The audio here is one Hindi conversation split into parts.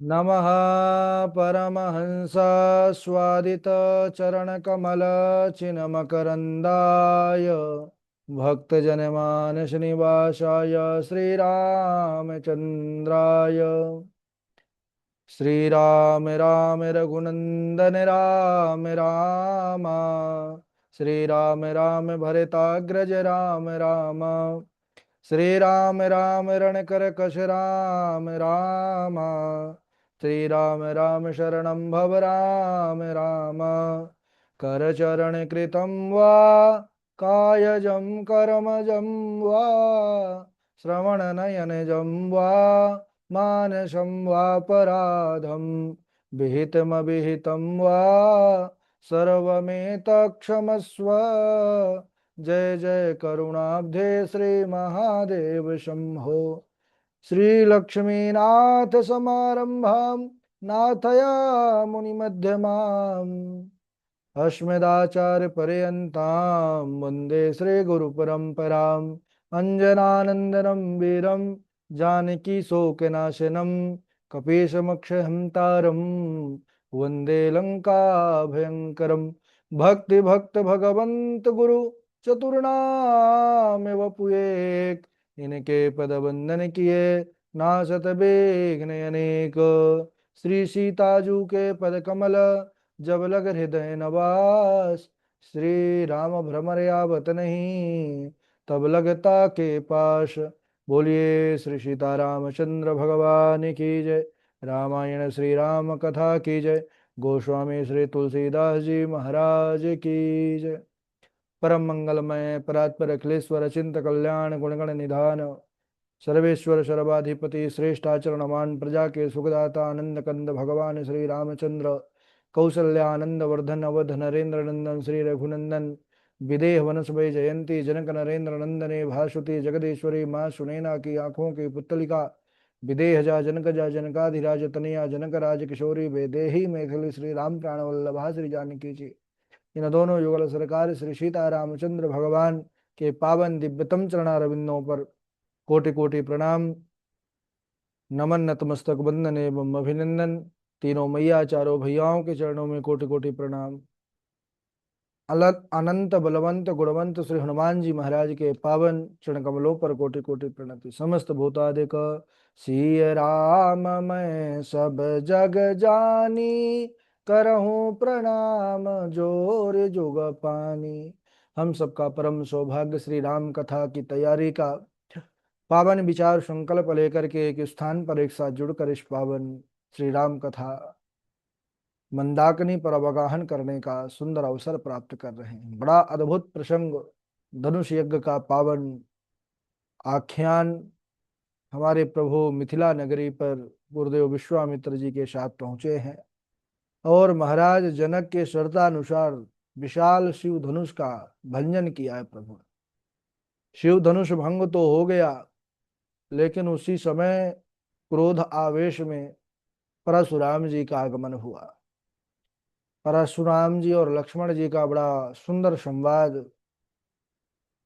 नमः परमहंस स्वादित चरणकमल चिन्मकरन्दाय भक्तजनमानस निवासाय श्रीरामचन्द्राय श्रीराम राम रघुनंदन राम राम श्रीराम राम भरताग्रज राम राम श्रीराम राम रणकर कश राम राम श्रीराम राम शरणं भव राम राम करचरण कृतं वा कायजं कर्मजं वा श्रवणनयनजं वा मानसं वापराधं विहितमविहितं वा सर्वमेतत्क्षमस्व जय जय करुणाब्धे श्री महादेव शंभो श्री लक्ष्मीनाथ समारंभां नाथया मुनिमध्यमाम् अस्मदाचार्यपर्यन्तां वन्दे श्रीगुरुपरम्पराम् अञ्जनानन्दनं वीरं जानकीशोकनाशनं कपीशमक्षहन्तारं वन्दे लङ्काभयङ्करं भक्तिभक्त भगवन्त गुरु चतुर्णामेव पुएक इनके पद वंदन किए नासत बेघ्न अनेक श्री सीताजू के पद कमल जब लग हृदय नवास श्री राम भ्रमर आवत नहीं तब लगता के पास। बोलिए श्री सीता रामचंद्र भगवान की जय। रामायण श्री राम कथा की जय। गोस्वामी श्री तुलसीदास जी महाराज की जय। परम मंगलमय परात्पर अखिलेश्वर चिंत कल्याण गुणगण निधान सर्वेश्वर सर्वाधिपति श्रेष्ठाचरणमान प्रजा के सुखदाता आनंद कंद भगवान श्री रामचंद्र कौसल्यानंद वर्धन अवध नरेंद्र नंदन श्री रघुनंदन विदेह वनस्पति जयंती जनक नरेंद्र नंदने भासुति जगदीश्वरी माँ सुनैना की आंखों की पुतलिका विदेह जा जनक जा जनकाधिराज तनया जनक राज किशोरी वेदेही मैथिली श्री राम प्राण वल्लभा श्री जानकी जी। इन दोनों युगल सरकार श्री सीता रामचंद्र भगवान के पावन दिव्यतम चरणारविंदों पर कोटि कोटि प्रणाम नमन नतमस्तक बंदन एवं अभिनंदन। तीनों मैया चारों भैयाओं के चरणों में कोटि कोटि प्रणाम। अलग अनंत बलवंत गुणवंत श्री हनुमान जी महाराज के पावन चरण कमलों पर कोटि कोटि प्रणति। समस्त भूतादिक सिय राम मैं सब जग जानी करहूँ प्रणाम जोर जुग पानी। हम सबका परम सौभाग्य श्री राम कथा की तैयारी का पावन विचार संकल्प लेकर के एक स्थान पर एक साथ जुड़कर इस पावन श्री राम कथा मंदाकिनी पर अवगाहन करने का सुंदर अवसर प्राप्त कर रहे हैं। बड़ा अद्भुत प्रसंग धनुष यज्ञ का पावन आख्यान हमारे प्रभु मिथिला नगरी पर गुरुदेव विश्वामित्र जी के साथ पहुंचे हैं और महाराज जनक के शर्तानुसार विशाल शिव धनुष का भंजन किया है। प्रभु शिव धनुष भंग तो हो गया, लेकिन उसी समय क्रोध आवेश में परशुराम जी का आगमन हुआ। परशुराम जी और लक्ष्मण जी का बड़ा सुंदर संवाद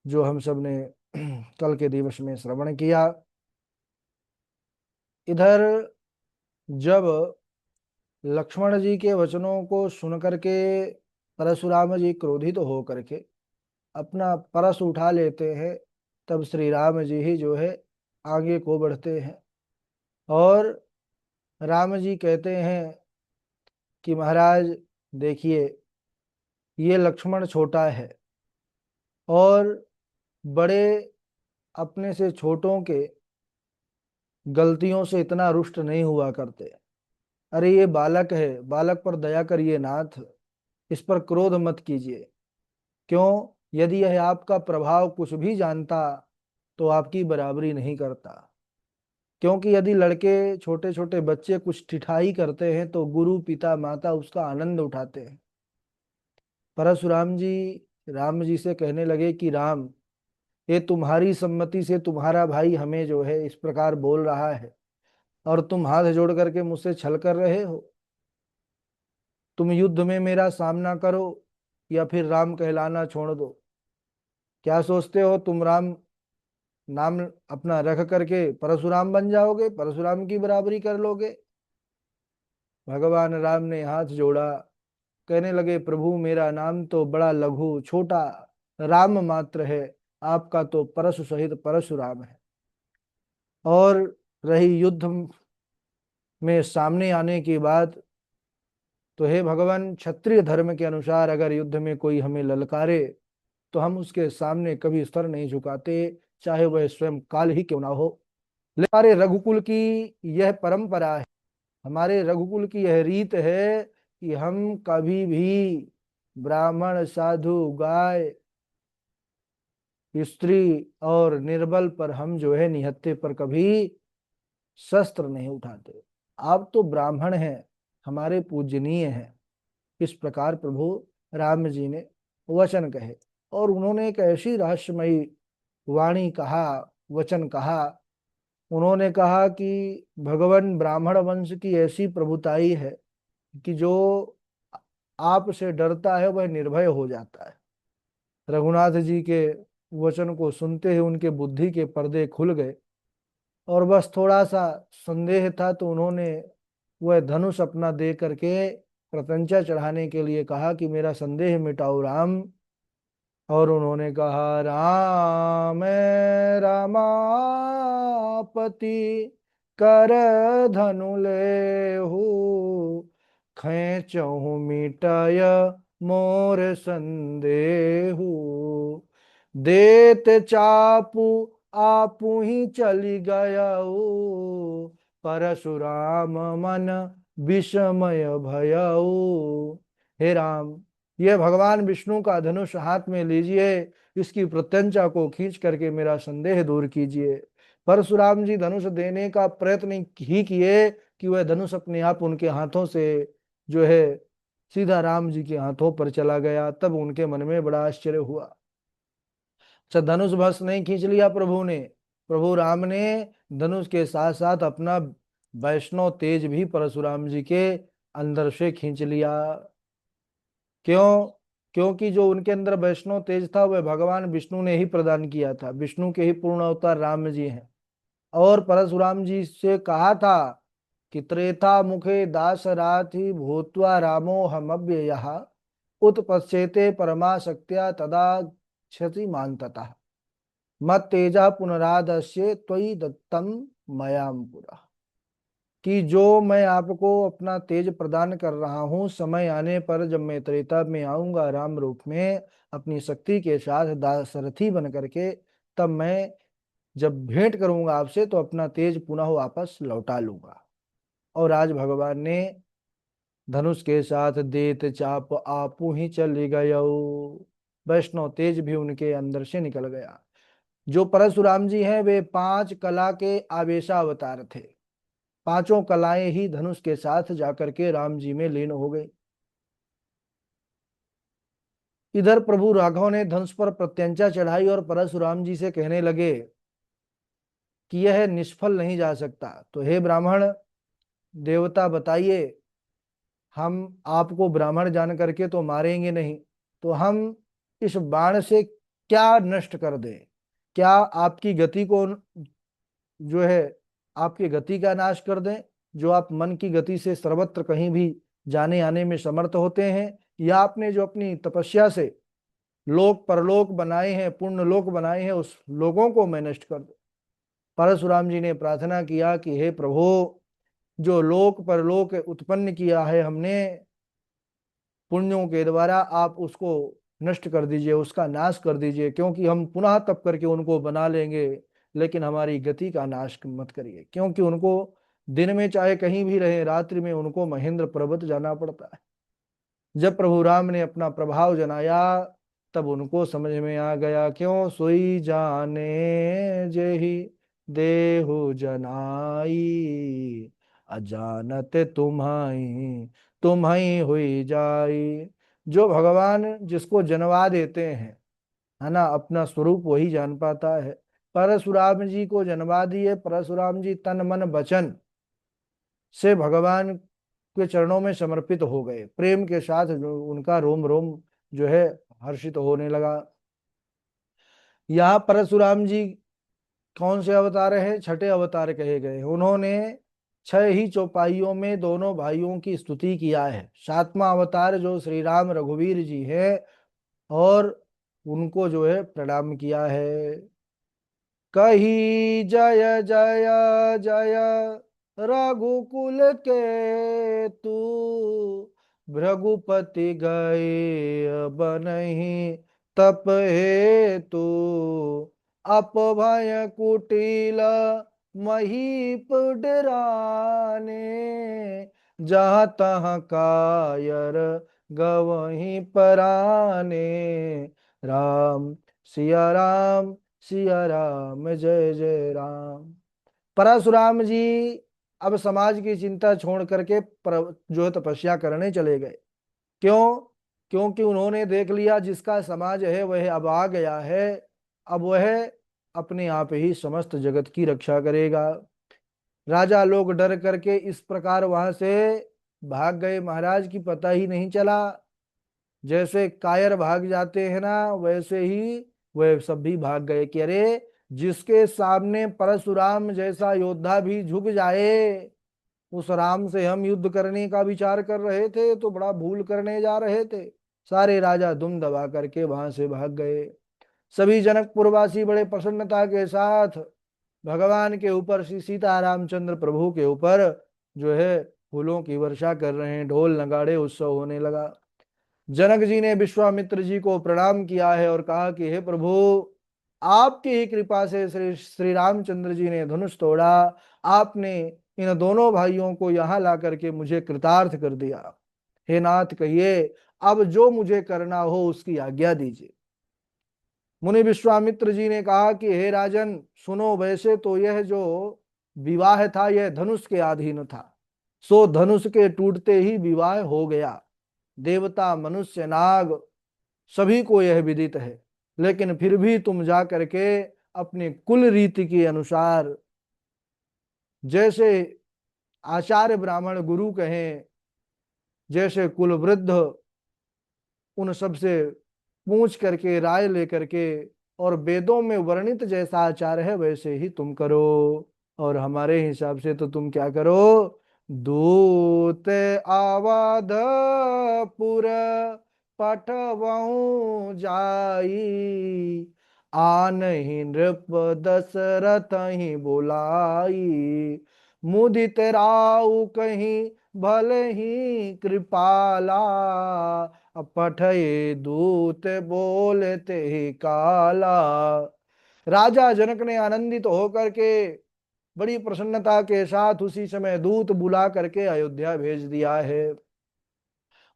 जो हम सब ने कल के दिवस में श्रवण किया। इधर जब लक्ष्मण जी के वचनों को सुन करके परशुराम जी क्रोधित हो करके अपना परस उठा लेते हैं, तब श्री राम जी ही जो है आगे को बढ़ते हैं और राम जी कहते हैं कि महाराज देखिए, ये लक्ष्मण छोटा है और बड़े अपने से छोटों के गलतियों से इतना रुष्ट नहीं हुआ करते। अरे ये बालक है, बालक पर दया करिए नाथ, इस पर क्रोध मत कीजिए। क्यों? यदि यह आपका प्रभाव कुछ भी जानता तो आपकी बराबरी नहीं करता। क्योंकि यदि लड़के छोटे छोटे बच्चे कुछ ठिठाई करते हैं तो गुरु पिता माता उसका आनंद उठाते हैं। परशुराम जी राम जी से कहने लगे कि राम, ये तुम्हारी सम्मति से तुम्हारा भाई हमें जो है इस प्रकार बोल रहा है और तुम हाथ जोड़ करके मुझसे छल कर रहे हो। तुम युद्ध में मेरा सामना करो या फिर राम कहलाना छोड़ दो। क्या सोचते हो तुम राम नाम अपना रख करके परशुराम बन जाओगे, परशुराम की बराबरी कर लोगे? भगवान राम ने हाथ जोड़ा, कहने लगे प्रभु मेरा नाम तो बड़ा लघु छोटा राम मात्र है, आपका तो परशु सहित परशुराम है। और रही युद्ध में सामने आने की बात, तो हे भगवान, क्षत्रिय धर्म के अनुसार अगर युद्ध में कोई हमें ललकारे तो हम उसके सामने कभी सर नहीं झुकाते, चाहे वह स्वयं काल ही क्यों ना हो। लेकिन हमारे रघुकुल की यह परंपरा है, हमारे रघुकुल की यह रीत है कि हम कभी भी ब्राह्मण, साधु, गाय, स्त्री और निर्बल पर हम जो है निहत्थे पर कभी शस्त्र नहीं उठाते। आप तो ब्राह्मण हैं, हमारे पूजनीय हैं। इस प्रकार प्रभु राम जी ने वचन कहे, और उन्होंने एक ऐसी रहस्यमयी वाणी कहा, वचन कहा। उन्होंने कहा कि भगवान ब्राह्मण वंश की ऐसी प्रभुताई है कि जो आपसे डरता है वह निर्भय हो जाता है। रघुनाथ जी के वचन को सुनते ही उनके बुद्धि के पर्दे खुल गए, और बस थोड़ा सा संदेह था तो उन्होंने वह धनुष अपना दे करके प्रत्यंचा चढ़ाने के लिए कहा कि मेरा संदेह मिटाओ राम। और उन्होंने कहा राम रमापति कर धनु ले हो, खेचहु मिटाय मोर संदेहु, देत चापू आपू ही चली गया हो, परशुराम मन विषमय भयऊ। हे राम, ये भगवान विष्णु का धनुष हाथ में लीजिए, इसकी प्रत्यंचा को खींच करके मेरा संदेह दूर कीजिए। परशुराम जी धनुष देने का प्रयत्न ही किए कि वह धनुष अपने आप उनके हाथों से जो है सीधा राम जी के हाथों पर चला गया। तब उनके मन में बड़ा आश्चर्य हुआ। अच्छा, धनुष बस नहीं खींच लिया प्रभु ने, प्रभु राम ने धनुष के साथ साथ अपना वैष्णव तेज भी परशुराम जी के अंदर से खींच लिया। क्यों? क्योंकि जो उनके अंदर वैष्णव तेज था वह भगवान विष्णु ने ही प्रदान किया था। विष्णु के ही पूर्ण अवतार राम जी हैं। और परशुराम जी से कहा था कि त्रेता मुखे दासराथि भूत्वा रामो हमव्ययः, उत्पश्येते परमा शक्त्या तदा क्षति मान्ततः, मत तेजा पुनरादस्य त्वयि दत्तम मयाम पुरा। कि जो मैं आपको अपना तेज प्रदान कर रहा हूं, समय आने पर जब मैं त्रेता में आऊंगा राम रूप में अपनी शक्ति के साथ दासरथी बन करके, तब मैं जब भेंट करूंगा आपसे तो अपना तेज पुनः वापस लौटा लूंगा। और आज भगवान ने धनुष के साथ देत चाप आपू ही चली गयो, वैष्णव तेज भी उनके अंदर से निकल गया। जो परशुराम जी हैं वे 5 कला के आवेशावतार थे। पांचों कलाएं ही धनुष के साथ जाकर के राम जी में लीन हो गई। इधर प्रभु राघव ने धनुष पर प्रत्यंचा चढ़ाई और परशुराम जी से कहने लगे कि यह निष्फल नहीं जा सकता। तो हे ब्राह्मण देवता बताइए, हम आपको ब्राह्मण जान करके तो मारेंगे नहीं, तो हम इस बाण से क्या नष्ट कर दें? क्या आपकी गति को जो है आपकी गति का नाश कर दें, जो आप मन की गति से सर्वत्र कहीं भी जाने आने में समर्थ होते हैं, या आपने जो अपनी तपस्या से लोक परलोक बनाए हैं, पुण्य लोक बनाए हैं, उस लोगों को मैं नष्ट कर दूं। परशुराम जी ने प्रार्थना किया कि हे प्रभु, जो लोक परलोक उत्पन्न किया है हमने पुण्यों के द्वारा, आप उसको नष्ट कर दीजिए, उसका नाश कर दीजिए, क्योंकि हम पुनः तप करके उनको बना लेंगे, लेकिन हमारी गति का नाश मत करिए। क्योंकि उनको दिन में चाहे कहीं भी रहे, रात्रि में उनको महेंद्र पर्वत जाना पड़ता है। जब प्रभु राम ने अपना प्रभाव जनाया तब उनको समझ में आ गया, क्यों सोई जाने जेहि देहु जनाई, अजानत तुम्हाई तुम्हाई हुई जाई। जो भगवान जिसको जनवा देते हैं, है ना, अपना स्वरूप वही जान पाता है। परशुराम जी को जनवा दिए, परशुराम जी तन मन वचन से भगवान के चरणों में समर्पित हो गए। प्रेम के साथ जो उनका रोम रोम जो है हर्षित होने लगा। यहाँ परशुराम जी कौन से अवतार हैं? छठे अवतार कहे गए। उन्होंने छह ही चौपाइयों में दोनों भाइयों की स्तुति किया है। सातवां अवतार जो श्री राम रघुवीर जी है, और उनको जो है प्रणाम किया है। कही जय जय जय रघुकुल के तू, भृगुपति गए बनहि तप हेतु, अपभय कुटिल महीप डराने, जहाँ तहाँ कायर गवहीं पराने। राम सिया राम, सिया राम जय जय राम। परशुराम जी अब समाज की चिंता छोड़ करके जो है तपस्या करने चले गए। क्यों? क्योंकि उन्होंने देख लिया जिसका समाज है वह अब आ गया है, अब वह अपने आप ही समस्त जगत की रक्षा करेगा। राजा लोग डर करके इस प्रकार वहां से भाग गए महाराज की पता ही नहीं चला। जैसे कायर भाग जाते हैं ना, वैसे ही वह सब भी भाग गए कि अरे, जिसके सामने परशुराम जैसा योद्धा भी झुक जाए, उस राम से हम युद्ध करने का विचार कर रहे थे तो बड़ा भूल करने जा रहे थे। सारे राजा दुम दबा करके वहां से भाग गए। सभी जनकपुरवासी बड़े प्रसन्नता के साथ भगवान के ऊपर, श्री सीता रामचंद्र प्रभु के ऊपर जो है फूलों की वर्षा कर रहे हैं, ढोल नगाड़े उत्सव होने लगा। जनक जी ने विश्वामित्र जी को प्रणाम किया है और कहा कि हे प्रभु, आपकी ही कृपा से श्री श्री रामचंद्र जी ने धनुष तोड़ा। आपने इन दोनों भाइयों को यहाँ ला करके मुझे कृतार्थ कर दिया। हे नाथ, कहिए अब जो मुझे करना हो उसकी आज्ञा दीजिए। मुनि विश्वामित्र जी ने कहा कि हे राजन सुनो, वैसे तो यह जो विवाह था यह धनुष के अधीन था, सो धनुष के टूटते ही विवाह हो गया। देवता मनुष्य नाग सभी को यह विदित है, लेकिन फिर भी तुम जा करके अपने कुल रीति के अनुसार, जैसे आचार्य ब्राह्मण गुरु कहें, जैसे कुल वृद्ध, उन सब से पूछ करके राय लेकर के, और वेदों में वर्णित जैसा आचार है वैसे ही तुम करो। और हमारे हिसाब से तो तुम क्या करो, दूत अवधपुर पठवऊँ जाई, आनहि नृप दशरथ ही बुलाई, मुदित राउ कहीं भले ही कृपाला, पठये दूत बोलते ही काला। राजा जनक ने आनंदित होकर के बड़ी प्रसन्नता के साथ उसी समय दूत बुला करके अयोध्या भेज दिया है।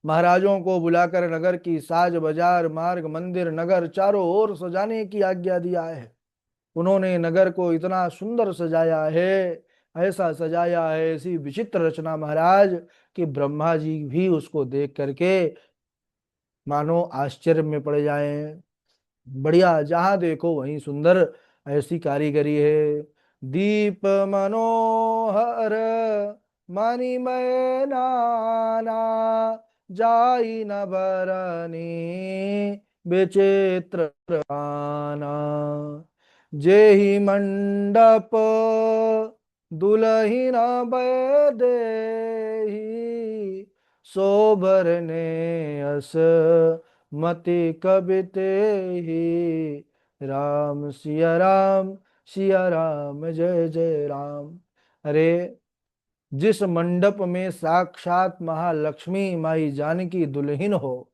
महाराजों को बुलाकर नगर की साज बाजार, मार्ग, मंदिर, नगर चारों ओर सजाने की आज्ञा दिया है। उन्होंने नगर को इतना सुंदर सजाया है, ऐसा सजाया है, ऐसी विचित्र रचना महाराज, कि ब्रह्मा जी भी उसको देख करके मानो आश्चर्य में पड़ जाए। बढ़िया, जहां देखो वहीं सुंदर, ऐसी कारीगरी है। दीप मनोहर मणिमय नाना, जाई न बरनी विचित्र आना, जेहि मंडप दुलहिन बैदेही, सोबर ने अस मति कबिते ही, राम सिया राम, सिया राम जय जय राम। अरे, जिस मंडप में साक्षात महालक्ष्मी माई जानकी दुल्हन हो,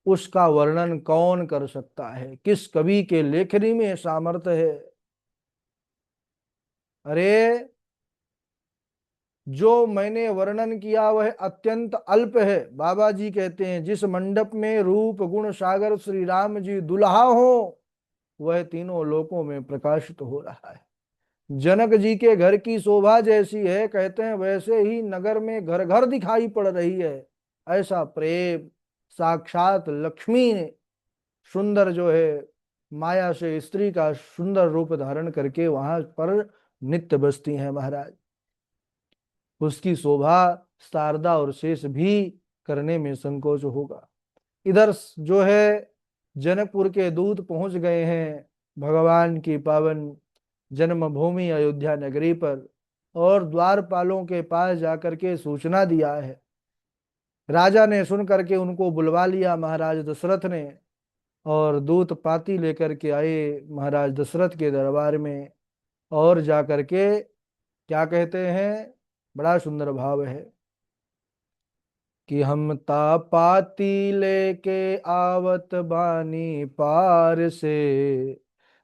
उसका वर्णन कौन कर सकता है? किस कवि के लेखनी में सामर्थ्य है? अरे, जो मैंने वर्णन किया वह अत्यंत अल्प है। बाबा जी कहते हैं जिस मंडप में रूप गुण सागर श्री राम जी दुल्हा हो, वह तीनों लोकों में प्रकाशित हो रहा है। जनक जी के घर की शोभा जैसी है, कहते हैं वैसे ही नगर में घर घर दिखाई पड़ रही है। ऐसा प्रेम, साक्षात लक्ष्मी ने सुंदर जो है माया से स्त्री का सुंदर रूप धारण करके वहां पर नित्य बसती है महाराज। उसकी शोभा शारदा और शेष भी करने में संकोच होगा। इधर जो है जनकपुर के दूत पहुंच गए हैं भगवान की पावन जन्मभूमि अयोध्या नगरी पर, और द्वारपालों के पास जाकर के सूचना दिया है। राजा ने सुन करके उनको बुलवा लिया महाराज दशरथ ने, और दूत पाती लेकर के आए महाराज दशरथ के दरबार में। और जाकर के क्या कहते हैं, बड़ा सुंदर भाव है कि हम तापाती लेके आवत बानी पार से,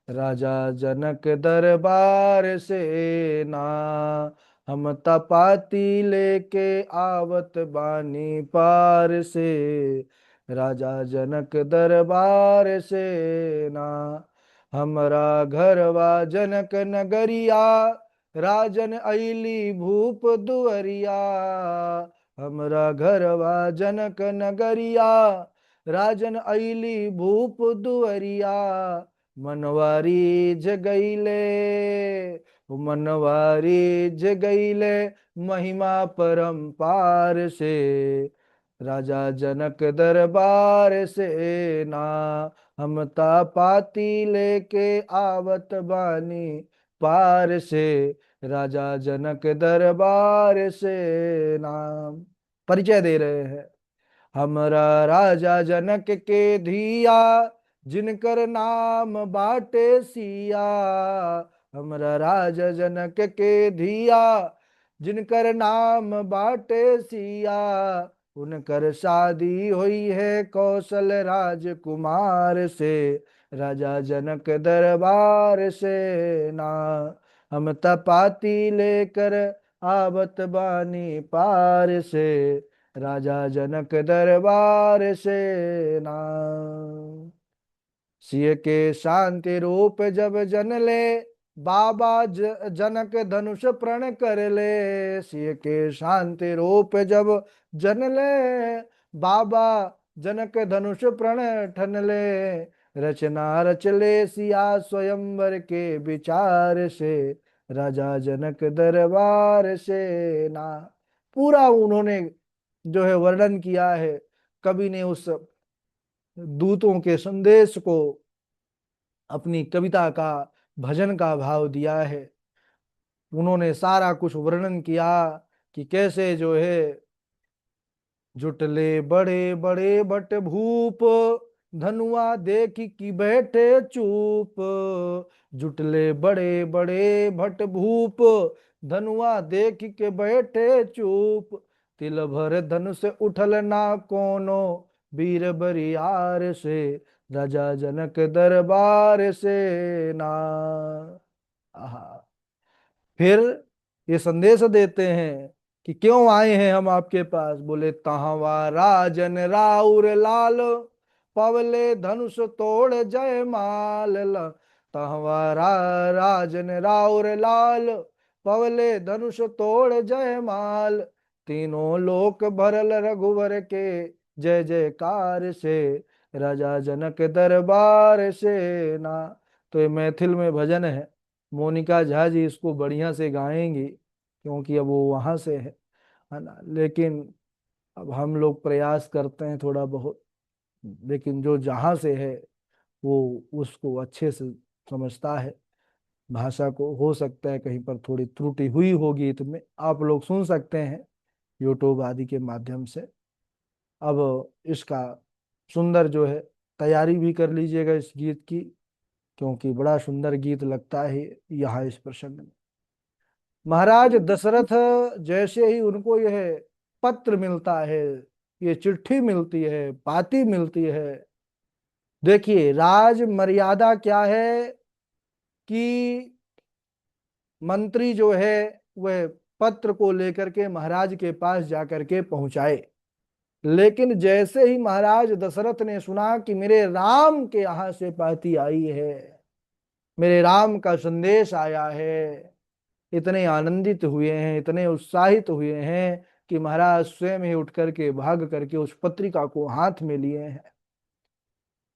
राजा जनक दरबार से ना। हम तपाती लेके आवत बानी पार से, राजा जनक दरबार से ना। हमरा घरवा जनक नगरिया, राजन ऐली भूप दुअरिया। हमरा घरवा जनक नगरिया, राजन ऐली भूप दुअरिया। मनवारी जगैले, मनवारी जगैले, महिमा परम्पार से, राजा जनक दरबार से ना। हम तापाती लेके आवत बानी पार से, राजा जनक दरबार से नाम। परिचय दे रहे हैं। हमरा राजा जनक के धिया, जिनकर नाम बाटे सिया। हमरा राजा जनक के धिया, जिनकर नाम बाटे सिया। उनकर शादी हुई है कौशल राजकुमार से, राजा जनक दरबार से ना। हम तपाती लेकर आवत बानी पार से, राजा जनक दरबार से ना। सिय के शांति रूप जब जन ले, बाबा जनक धनुष प्रण कर ले। सिय के शांति रूप जब जन ले, बाबा जनक धनुष प्रण ठन ले। रचना रच ले सिया स्वयंवर के विचार से, राजा जनक दरबार से ना। पूरा उन्होंने जो है वर्णन किया है। कवि ने उस दूतों के संदेश को अपनी कविता का, भजन का भाव दिया है। उन्होंने सारा कुछ वर्णन किया कि कैसे जो है जुटले बड़े बड़े भट भूप, धनुआ देख की बैठे चूप। जुटले बड़े बड़े भट भूप, धनुआ देख के बैठे चूप। तिल भर धनुष उठल ना कोनो, वीर बरियार से, राजा जनक दरबार से ना। आहा। फिर ये संदेश देते हैं कि क्यों आए हैं हम आपके पास। बोले तहवा राजन राउर लाल, पवले धनुष तोड़ जय माल। तहवा राजन राउर लाल, पवले धनुष तोड़ जय माल। तीनों लोक भरल रघुवर के, जय जयकार से, राजा जनक दरबार से ना। तो ये मैथिल में भजन है। मोनिका झा जी इसको बढ़िया से गाएंगी, क्योंकि अब वो वहां से है ना। लेकिन अब हम लोग प्रयास करते हैं थोड़ा बहुत, लेकिन जो जहां से है वो उसको अच्छे से समझता है। भाषा को हो सकता है कहीं पर थोड़ी त्रुटि हुई होगी, इसमें आप लोग सुन सकते हैं यूट्यूब आदि के माध्यम से। अब इसका सुंदर जो है तैयारी भी कर लीजिएगा इस गीत की, क्योंकि बड़ा सुंदर गीत लगता है यहाँ इस प्रसंग में। महाराज दशरथ जैसे ही उनको यह पत्र मिलता है, ये चिट्ठी मिलती है, पाती मिलती है। देखिए राज मर्यादा क्या है कि मंत्री जो है वह पत्र को लेकर के महाराज के पास जाकर के पहुंचाए। लेकिन जैसे ही महाराज दशरथ ने सुना कि मेरे राम के यहां से पाती आई है, मेरे राम का संदेश आया है, इतने आनंदित हुए हैं, इतने उत्साहित हुए हैं कि महाराज स्वयं ही उठ करके भाग करके उस पत्रिका को हाथ में लिए हैं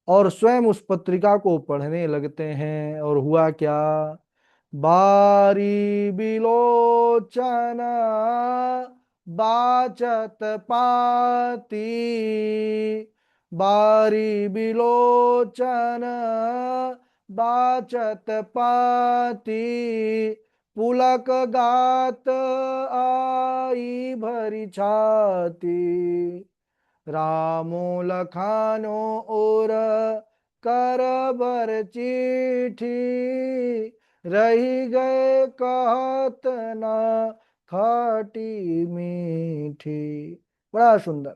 और स्वयं उस पत्रिका को पढ़ने लगते हैं। और हुआ क्या, बारी बिलोचन बाचत पाती, बारी बिलोचन बाचत पाती। पुलक गात आई भरी छाती, रामो लखानो और कर बर चिट्ठी, रही गए कहत न खटी मीठी। बड़ा सुंदर।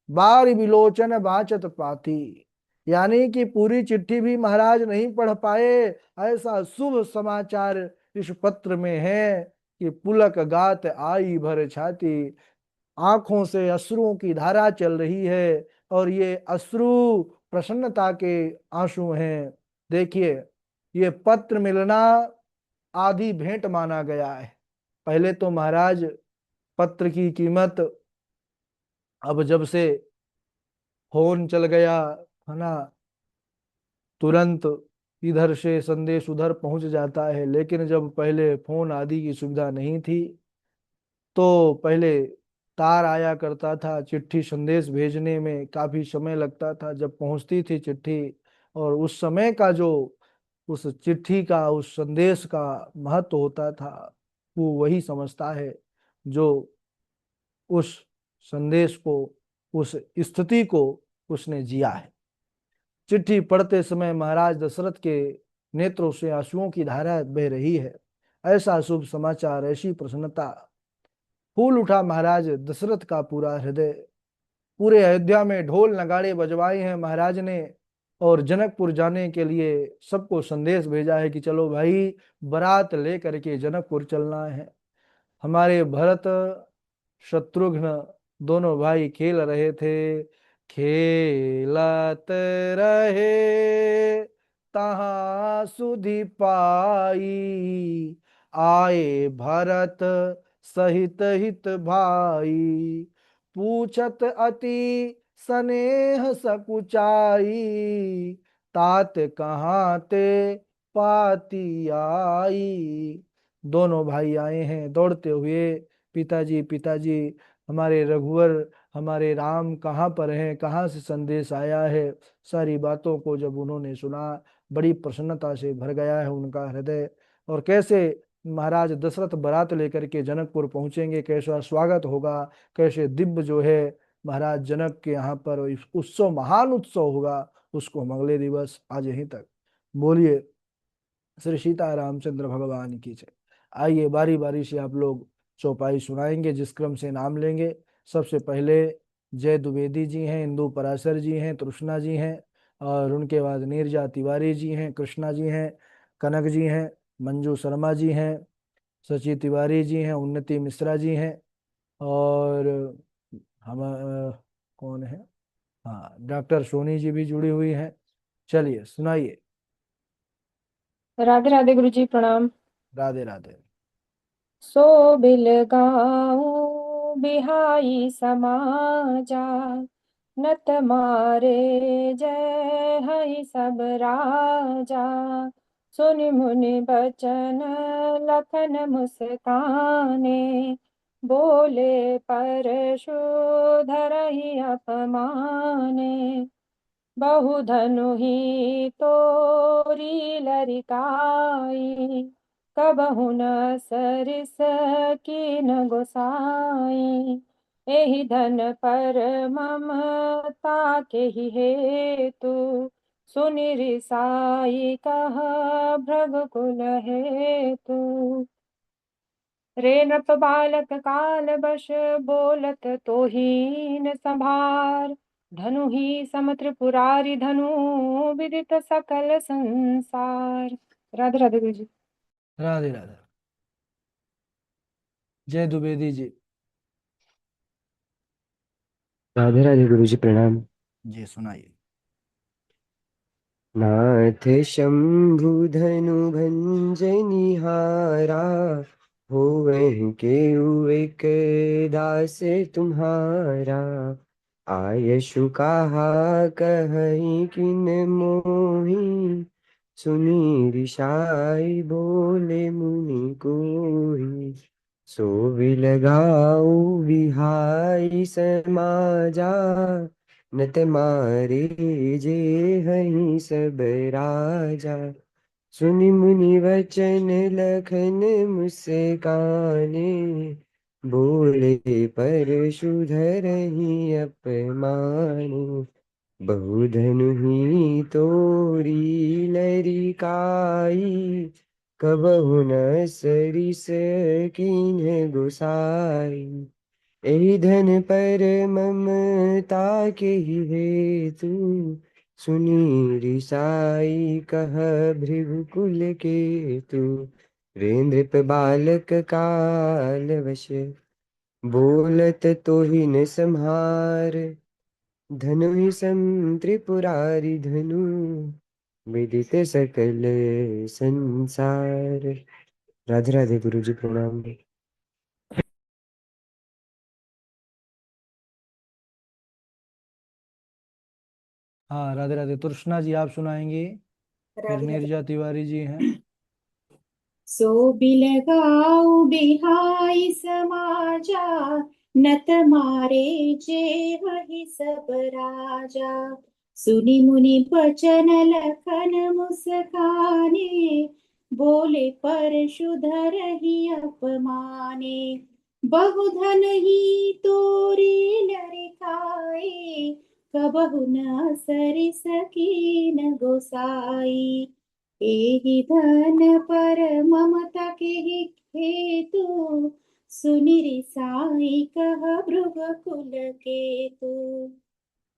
बार विलोचन बाचत पाती, यानी कि पूरी चिट्ठी भी महाराज नहीं पढ़ पाए, ऐसा शुभ समाचार इस पत्र में है कि पुलक गात आई भर छाती, आंखों से अश्रुओं की धारा चल रही है, और ये अश्रु प्रसन्नता के आंसू हैं। देखिए, ये पत्र मिलना आधी भेंट माना गया है। पहले तो महाराज पत्र की कीमत, अब जब से फोन चल गया है ना, तुरंत इधर से संदेश उधर पहुंच जाता है, लेकिन जब पहले फोन आदि की सुविधा नहीं थी तो पहले तार आया करता था, चिट्ठी संदेश भेजने में काफी समय लगता था जब पहुंचती थी चिट्ठी। और उस समय का जो उस चिट्ठी का उस संदेश का महत्व होता था, वो वही समझता है जो उस संदेश को, उस स्थिति को उसने जिया है। चिट्ठी पढ़ते समय महाराज दशरथ के नेत्रों से आंसुओं की धारा बह रही है। ऐसा शुभ समाचार, ऐसी प्रसन्नता, फूल उठा महाराज दशरथ का पूरा हृदय। पूरे अयोध्या में ढोल नगाड़े बजवाए हैं महाराज ने, और जनकपुर जाने के लिए सबको संदेश भेजा है कि चलो भाई, बारात लेकर के जनकपुर चलना है। हमारे भरत शत्रुघ्न दोनों भाई खेल रहे थे, खेलत रहे तहाँ सुधि पाई, आए भरत सहित हित भाई, पूछत अति स्नेह सकुचाई, तात कहाँ ते पाती आई। दोनों भाई आए हैं दौड़ते हुए, पिताजी पिताजी, हमारे रघुवर, हमारे राम कहाँ पर हैं, कहाँ से संदेश आया है। सारी बातों को जब उन्होंने सुना, बड़ी प्रसन्नता से भर गया है उनका हृदय। और कैसे महाराज दशरथ बारात लेकर के जनकपुर पहुंचेंगे, कैसा स्वागत होगा, कैसे दिव्य जो है महाराज जनक के यहाँ पर उत्सव, महान उत्सव होगा, उसको हम अगले दिवस आज यहीं तक। बोलिए श्री सीता रामचंद्र भगवान की जय। आइए बारी बारी से आप लोग चौपाई सुनाएंगे, जिस क्रम से नाम लेंगे। सबसे पहले जय द्विवेदी जी हैं, इंदु पराशर जी हैं, तृष्णा जी हैं, और उनके बाद नीरजा तिवारी जी हैं, कृष्णा जी हैं, कनक जी हैं, मंजू शर्मा जी हैं, सची तिवारी जी हैं, उन्नति मिश्रा जी हैं, और हम कौन है, हाँ डॉक्टर सोनी जी भी जुड़ी हुई हैं। चलिए सुनाइए। राधे राधे गुरु जी, प्रणाम। राधे राधे। सो बिल गाऊं बिहाई समाजा, नत मारे जय हई सब राजा। सुनि मुनि बचन लखन मुस्काने, बोले परशुधरहि अपमाने। बहुधनु ही तोरी लरिकाई, कबहु न सरिस कीन गोसाई। एहि धन पर ममता के ही हेतु, सुनि रिसाई कह भृगुकुल हेतु। रे नृप बालक काल बश, बोलत तो हीन संभार। धनु ही सम त्रिपुरारि धनु, विदित सकल संसार। राधे राधे गुरु जी। राधे राधे। जय द्विवेदी जी। राधे राधे गुरु जी, प्रणाम। जी सुनाइए। नाथ शंभु धनु भंजनिहारा, होवहि केउ एक दास तुम्हारा। आयशु कहा कहीं किन मोहि, सुनी रिसाई बोले मुनि कोई। सो बिलगाऊ बिहाई समाजा, नत मारे जे हई सब राजा। सुनि मुनि वचन लखन मुस्काने, बोले परशुधरहि अपमाने। बहुधनु ही तोरी लरिकाई, कबहु न सरिस कीन्ह गोसाई। एहि धन पर ममता के हेतु, सुनी रिसाई कह भृगुकुल केतु। रे नृप बालक काल वश, बोलत तो ही न संहार। धनु ही सम त्रिपुरारी धनु, विदित सकल संसार। राधे राधे गुरु जी, प्रणाम। हाँ, राधे राधे। तृष्णा जी आप सुनाएंगी, फिर राधे राधे। नीरजा तिवारी जी हैं। सो बिलगाऊ बिहाई समाजा, नत मारे जे वही सब राजा। सुनि मुनि बचन लखन मुस्काने, बोले परशुधर ही अपमाने। बहुधन ही तोरी लरिकाई, कबहु न सरि सकीन गोसाई। एहि धन पर ममता के हेतु, सुनि रिसाई कह भृगुकुल केतु।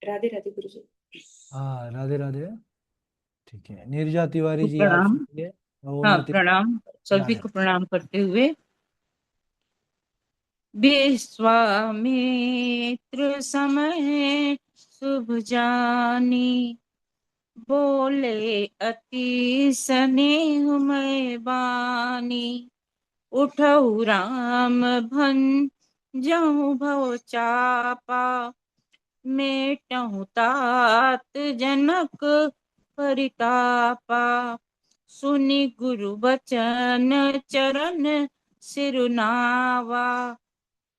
राधे राधे गुरु जी। हाँ, राधे राधे। ठीक है, नीरजा तिवारी जी आप प्रणाम। सुनिए। हाँ, उन्नति। प्रणाम। सभी राधे। को प्रणाम करते हुए, विश्वामित्र समय शुभ जानी, बोले अति स्नेह मैं बानी। उठऊ राम भंजहु भव चापा, मेटहु तात जनक परितापा। सुनि गुरु बचन चरण सिरुनावा,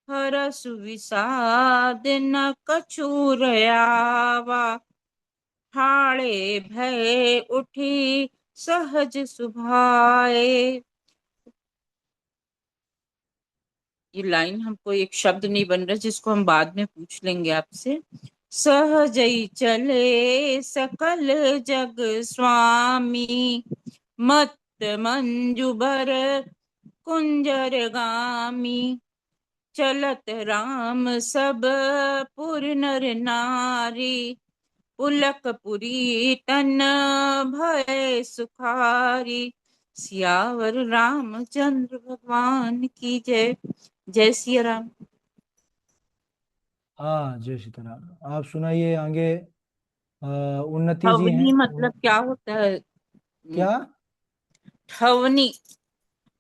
हरसु विषाद न कछु रयावा। ठाड़े भय उठी सहज सुभाए। ये लाइन हमको एक शब्द नहीं बन रहा, जिसको हम बाद में पूछ लेंगे आपसे। सहजई चले सकल जग स्वामी, मत मंजुबर कुंजर गामी। चलत राम सब पुर नर नारी, पुलकपुरी तन भय सुखारी। सियावर रामचंद्र भगवान की जय। जय सिया राम। हाँ, जय सीताराम। आप सुनाइए आगे। उन्नति जी हैं। ठवनी मतलब क्या होता है? क्या? ठवनी,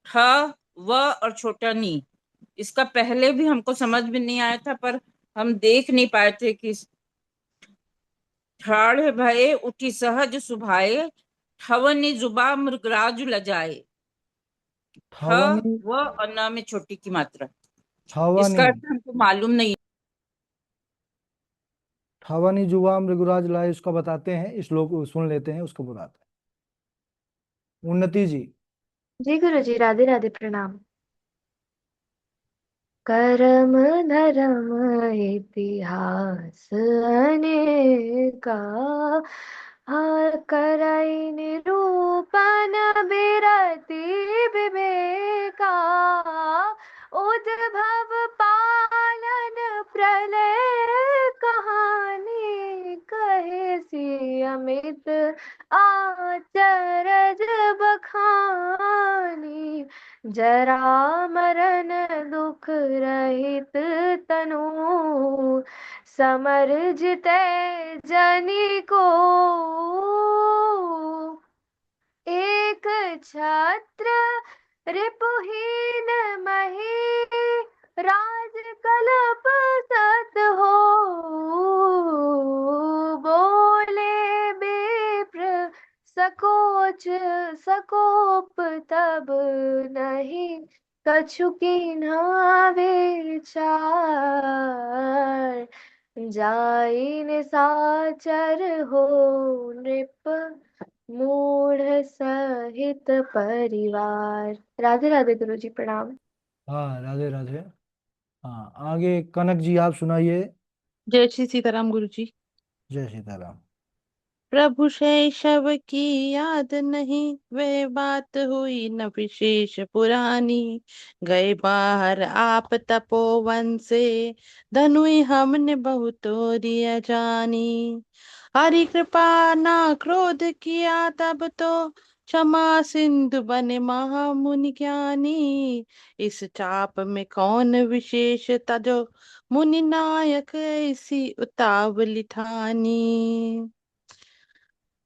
ठ व और छोटा नी। इसका पहले भी हमको समझ में नहीं आया था, पर हम देख नहीं पाए थे कि ठाड़ भये उठी सहज सुभाए, ठवनी जुबा मृगराज लजाए। ठ ठवनी। व और न में छोटी की मात्रा। इसका ठवनी। अर्थ हमको मालूम नहीं। ठवनी जुआ मृगुराज लाए, इसको बताते हैं। इस लोग सुन लेते हैं, उसको बताते हैं। उन्नति जी। जी गुरु जी, राधे राधे, प्रणाम। करम धर्म इतिहास अनेका, हार करई निरूपण बिरति विवेका। उद्भव पालन प्रलय कहानी, कहे सी अमित आचरज बखानी। जरा मरण दुख रहित तनु, समर जिते जनी को। एक छत्र रिपुहीन मही, राज कलप सत हो। बोले विप्र सकोच सकोप तब नहीं, कछु कीन्हा विचार। जाई निसाचर हो नृप, मूढ़ सहित परिवार। राधे राधे गुरु जी, प्रणाम। हाँ राधे राधे। हाँ आगे कनक जी आप सुनाइए। जय श्री सीताराम गुरु जी। जय सीताराम। प्रभु शैशव की याद नहीं, वे बात हुई न विशेष पुरानी। गए बाहर आप तपोवन से, धनुई हमने बहुत तोरिया जानी। हरि कृपा ना क्रोध किया तब तो, क्षमा सिंधु बने महामुनि ज्ञानी। इस चाप में कौन विशेषता जो, मुनि नायक ऐसी उतावली ठानी।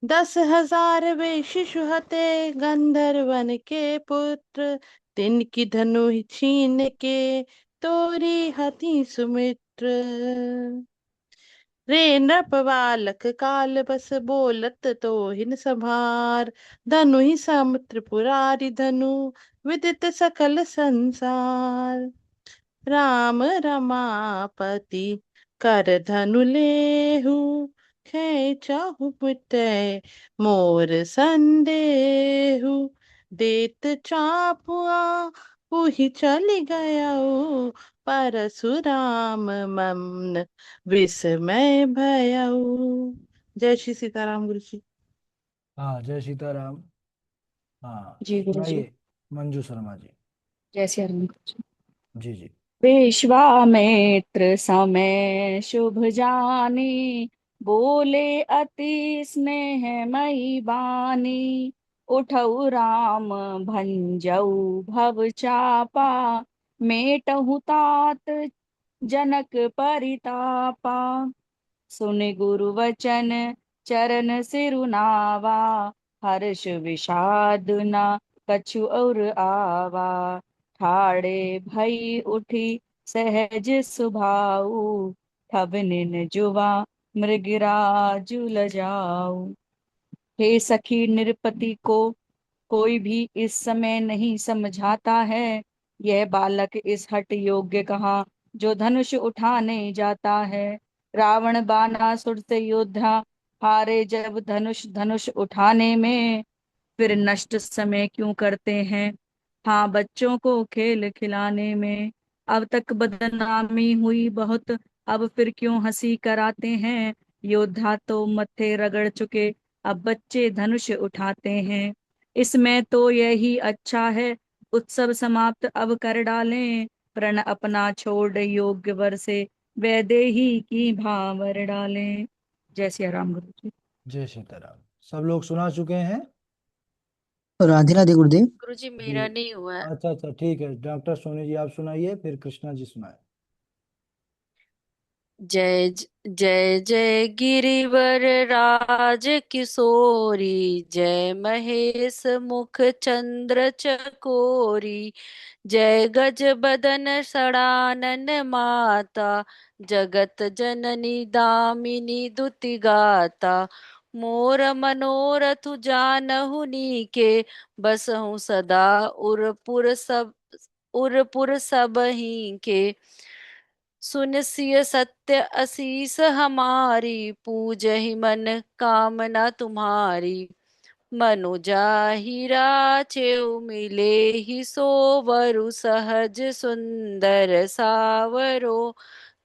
10,000 वे शिशु हते, गंधर्वन के पुत्र। तिनकी धनु छीन के, तोरी हति सुमित्र। रे नृप बालक काल बस, बोलत तो हिन संभार। धनु ही सम त्रिपुरारी धनु, विदित सकल संसार। राम रमापति कर धनु लेहु, खेचहु पुटै मोर संदेहु। देत चापुआ पुहि चली गयऊ, परशुराम मम विस्मय भयऊ। जय श्री सीताराम गुरु जी। हाँ जय सीताराम। हाँ जी गुरु जी। सुनाइए मंजू शर्मा जी। जय श्री राम गुरु जी। जी जी। विश्वामित्र समय शुभ जानी, बोले अति स्नेह मई बानी। उठऊ राम भंजऊ भव चापा, मेटहु तात जनक परितापा। सुन गुरु वचन चरण सिरुनावा, हर्ष विषाद न कछु और आवा। ठाड़े भई उठी सहज सुभाऊ, ठब निन जुवा मृगराजु लजाऊ। हे सखी नृपति को कोई भी इस समय नहीं समझाता है, यह बालक इस हठ योग्य कहाँ जो धनुष उठाने जाता है। रावण बानासुर से योद्धा हारे जब धनुष धनुष उठाने में, फिर नष्ट समय क्यों करते हैं हाँ बच्चों को खेल खिलाने में। अब तक बदनामी हुई बहुत, अब फिर क्यों हंसी कराते हैं। योद्धा तो मत्थे रगड़ चुके, अब बच्चे धनुष उठाते हैं। इसमें तो यही अच्छा है, उत्सव समाप्त अब कर डालें। प्रण अपना छोड़ योग्य वर से, वैदेही की भावर डालें। जय सिया राम गुरु जी। जय सीताराम। सब लोग सुना चुके हैं। राधे राधे गुरुदेव। गुरु जी जी। मेरा नहीं हुआ है। अच्छा अच्छा ठीक है डॉक्टर सोनी जी आप सुनाइए फिर कृष्णा जी सुनाए। जय जय जय गिरिवर राज किशोरी, जय महेश मुख चंद्र चकोरी। जय गज बदन सड़ानन माता, जगत जननी दामिनी दुति गाता। मोर मनोरथ जानहु नीके, बसहु सदा उरपुर सबहि के। सुन सिय सत्य असीस हमारी, पूजहि मन कामना तुम्हारी। मनुजा हीरा चेउ मिले ही सोवरु, सहज सुंदर सावरो।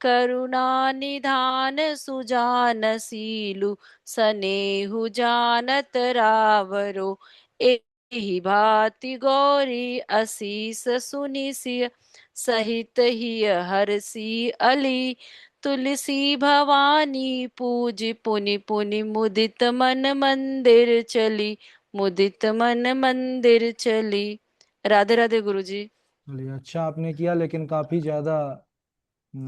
करुणा निधान सुजान सीलु, सनेहु जानत रावरो। एहि भांति गौरी असीस सुनि सिय, सहित ही हरसी अली। तुलसी भवानी पूज पुनि पुनि, मुदित मन मंदिर चली। मुदित मन मंदिर चली। राधे राधे गुरु जी। चलिए अच्छा आपने किया लेकिन काफी ज्यादा